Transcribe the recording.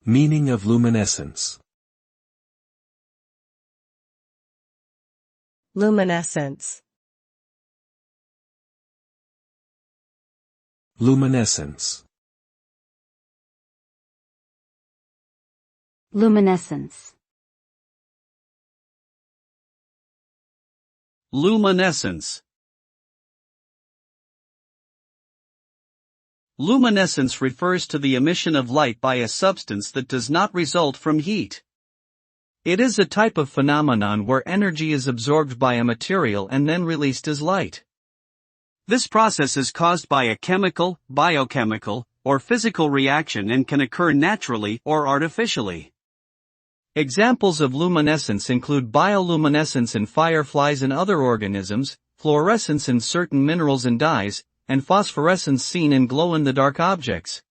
Meaning of luminescence. Luminescence. Luminescence. Luminescence. Luminescence. Luminescence refers to the emission of light by a substance that does not result from heat. It is a type of phenomenon where energy is absorbed by a material and then released as light. This process is caused by a chemical, biochemical, or physical reaction and can occur naturally or artificially. Examples of luminescence include bioluminescence in fireflies and other organisms, fluorescence in certain minerals and dyes, and phosphorescence seen in glow-in-the-dark objects.